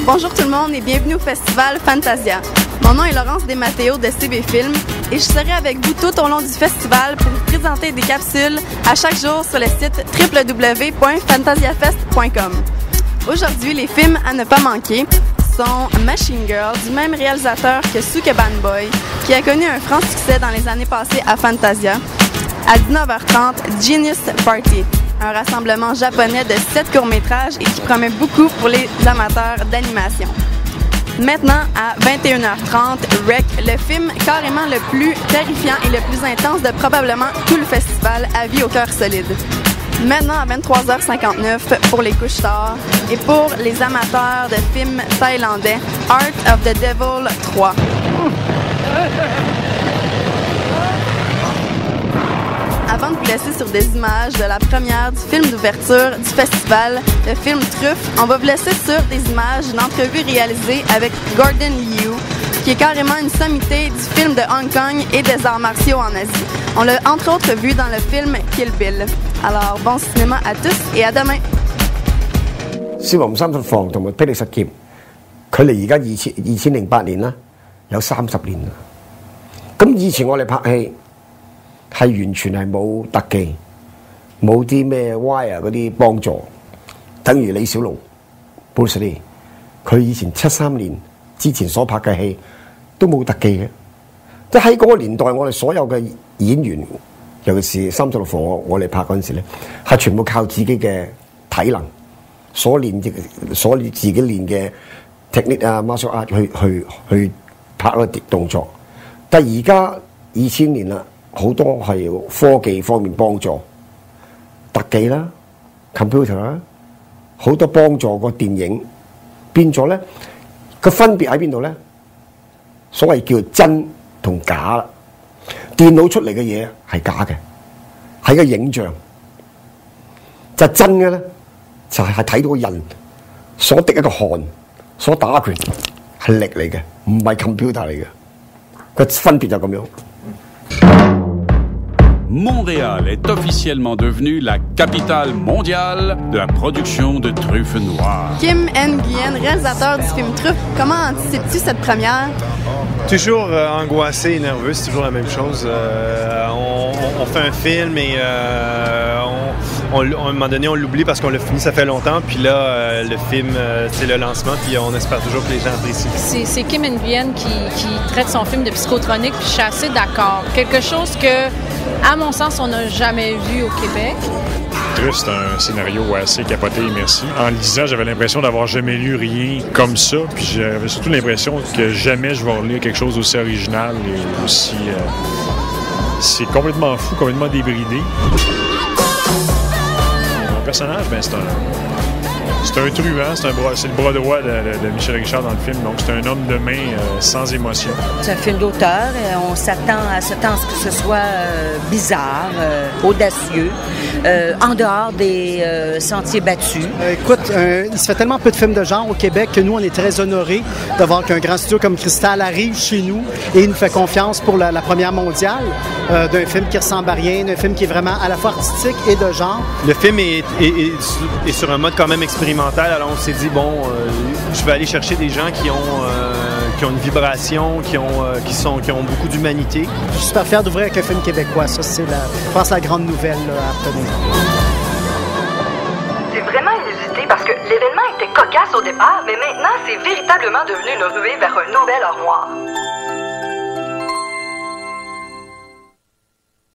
Bonjour tout le monde et bienvenue au festival Fantasia. Mon nom est Laurence Desmatteo de CB Film et je serai avec vous tout au long du festival pour vous présenter des capsules à chaque jour sur le site www.fantasiafest.com. Aujourd'hui, les films à ne pas manquer sont Machine Girl, du même réalisateur que Sukeban Boy, qui a connu un franc succès dans les années passées à Fantasia. À 19h30, Genius Party, un rassemblement japonais de 7 courts-métrages et qui promet beaucoup pour les amateurs d'animation. Maintenant, à 21h30, Rec, le film carrément le plus terrifiant et le plus intense de probablement tout le festival, à vie au cœur solide. Maintenant, à 23h59, pour les couches tard et pour les amateurs de films thaïlandais, Art of the Devil 3. Avant de vous laisser sur des images de la première du film d'ouverture du festival, le film Truffe, on va vous laisser sur des images d'une entrevue réalisée avec Gordon Liu, qui est carrément une sommité du film de Hong Kong et des arts martiaux en Asie. On l'a entre autres vu dans le film Kill Bill. Alors, bon cinéma à tous et à demain! 少林三術房同埋霹靂十劍，距離而家2008年啦，有30年啦。咁以前我哋拍戲係完全係冇特技，冇啲咩 wire 嗰啲幫助，等於李小龍 Bruce Lee， 佢以前73年之前所拍嘅戲都冇特技嘅，即係喺嗰個年代，我哋所有嘅演員，尤其是36房我哋拍嗰陣時咧，係全部靠自己嘅體能。所自己練嘅 technique 啊 martial art 去拍嗰個動作，但係而家2000年啦，好多係科技方面幫助，特技啦、computer 啦，好多幫助個電影變咗咧，個分別喺邊度咧？所謂叫真同假啦，電腦出嚟嘅嘢係假嘅，係個影像，就真嘅咧。就係睇到個人所滴一個汗，所打拳係力嚟嘅，唔係 computer 嚟嘅。個分別就咁樣。Montréal est officiellement devenue la capitale mondiale de la production de truffes noires. Kim Nguyen, réalisateur du film Truffe, comment anticipes-tu cette première? Toujours angoissé et nerveux, c'est toujours la même chose. On fait un film et à un moment donné, on l'oublie parce qu'on l'a fini, ça fait longtemps. Puis là, le film, c'est le lancement, puis on espère toujours que les gens apprécient. C'est Kim Nguyen qui traite son film de psychotronique, puis je suis assez d'accord. Quelque chose que, à mon sens, on n'a jamais vu au Québec. C'est un scénario assez capoté et merci. En le lisant, j'avais l'impression d'avoir jamais lu rien comme ça. Puis j'avais surtout l'impression que jamais je vais relire quelque chose d'aussi original et aussi... c'est complètement fou, complètement débridé. Mon personnage, c'est un truand, c'est le bras droit de Michel Richard dans le film. Donc c'est un homme de main sans émotion. C'est un film d'auteur. On s'attend à ce que ce soit bizarre, audacieux, en dehors des sentiers battus. Écoute, il se fait tellement peu de films de genre au Québec que nous, on est très honorés de voir qu'un grand studio comme Cristal arrive chez nous et nous fait confiance pour la première mondiale d'un film qui ressemble à rien, d'un film qui est vraiment à la fois artistique et de genre. Le film est sur un mode quand même expérimental. Alors on s'est dit, je vais aller chercher des gens qui ont une vibration, qui ont beaucoup d'humanité. Je suis super fier d'ouvrir avec un film québécois. Ça, c'est, je pense, la grande nouvelle à retenir. C'est vraiment inusité parce que l'événement était cocasse au départ, mais maintenant, c'est véritablement devenu une ruée vers un nouvel armoire.